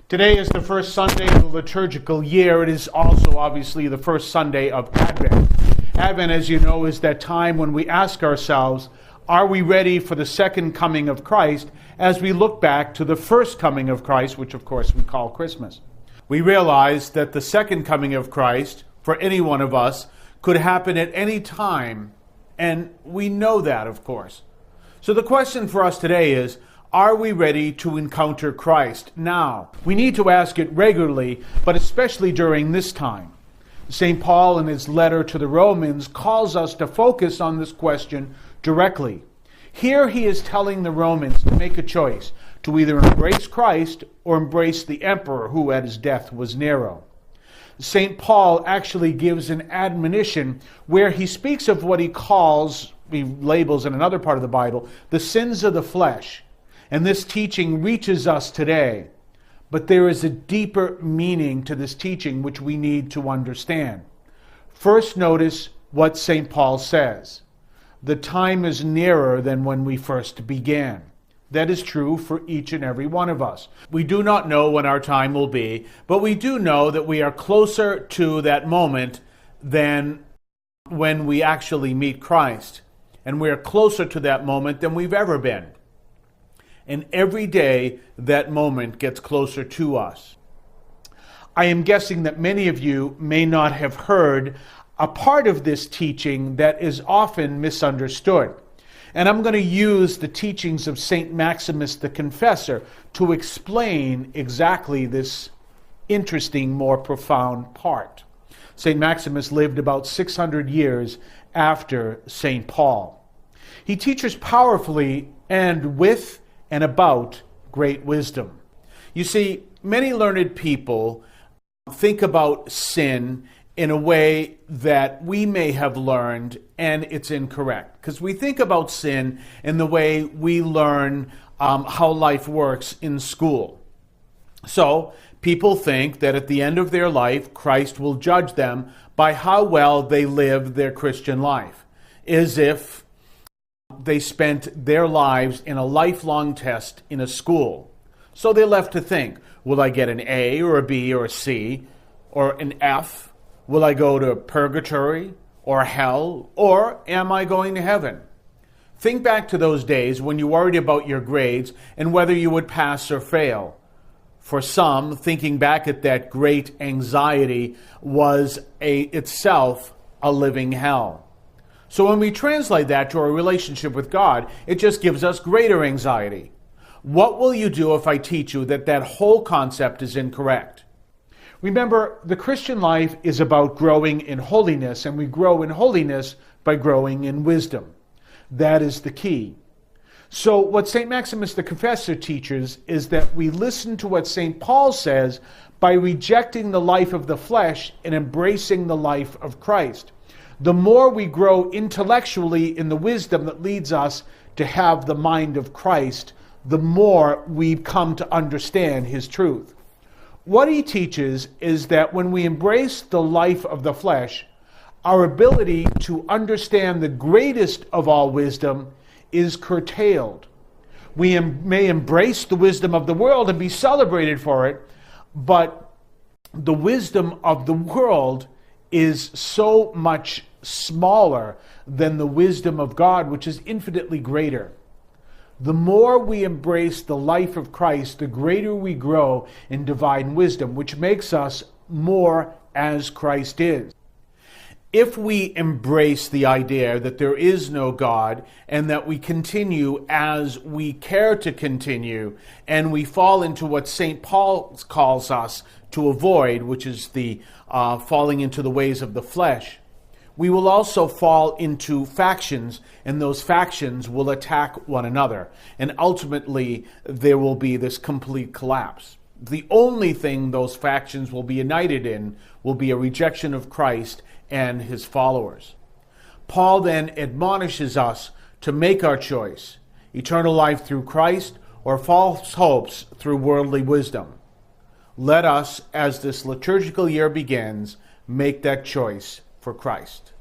Today is the first Sunday of the liturgical year. It is also obviously the first Sunday of Advent. Advent, as you know, is that time when we ask ourselves, are we ready for the second coming of Christ as we look back to the first coming of Christ, which of course we call Christmas. We realize that the second coming of Christ, for any one of us, could happen at any time, and we know that, of course. So the question for us today is, are we ready to encounter Christ now? We need to ask it regularly, but especially during this time. St. Paul, in his letter to the Romans, calls us to focus on this question directly. Here he is telling the Romans to make a choice, to either embrace Christ or embrace the emperor who at his death was Nero. St. Paul actually gives an admonition where he speaks of what he labels in another part of the Bible, the sins of the flesh. And this teaching reaches us today. But there is a deeper meaning to this teaching which we need to understand. First, notice what St. Paul says. The time is nearer than when we first began. That is true for each and every one of us. We do not know when our time will be, but we do know that we are closer to that moment than when we actually meet Christ. And we are closer to that moment than we've ever been. And every day, that moment gets closer to us. I am guessing that many of you may not have heard a part of this teaching that is often misunderstood. And I'm going to use the teachings of St. Maximus the Confessor to explain exactly this interesting, more profound part. St. Maximus lived about 600 years after St. Paul. He teaches powerfully and with and about great wisdom. You see, many learned people think about sin in a way that we may have learned, and it's incorrect. Because we think about sin in the way we learn how life works in school. So, people think that at the end of their life, Christ will judge them by how well they live their Christian life, as if they spent their lives in a lifelong test in a school. So they're left to think, will I get an A or a B or a C or an F? Will I go to purgatory or hell, or am I going to heaven? Think back to those days when you worried about your grades and whether you would pass or fail. For some, thinking back at that great anxiety was itself a living hell. So when we translate that to our relationship with God, it just gives us greater anxiety. What will you do if I teach you that that whole concept is incorrect? Remember, the Christian life is about growing in holiness, and we grow in holiness by growing in wisdom. That is the key. So what St. Maximus the Confessor teaches is that we listen to what St. Paul says by rejecting the life of the flesh and embracing the life of Christ. The more we grow intellectually in the wisdom that leads us to have the mind of Christ, the more we come to understand his truth. What he teaches is that when we embrace the life of the flesh, our ability to understand the greatest of all wisdom is curtailed. We may embrace the wisdom of the world and be celebrated for it, but the wisdom of the world is so much smaller than the wisdom of God, which is infinitely greater. The more we embrace the life of Christ, the greater we grow in divine wisdom, which makes us more as Christ is. If we embrace the idea that there is no God and that we continue as we care to continue, and we fall into what St. Paul calls us to avoid, which is the falling into the ways of the flesh, we will also fall into factions, and those factions will attack one another. And ultimately, there will be this complete collapse. The only thing those factions will be united in will be a rejection of Christ and his followers. Paul then admonishes us to make our choice, eternal life through Christ or false hopes through worldly wisdom. Let us, as this liturgical year begins, make that choice for Christ.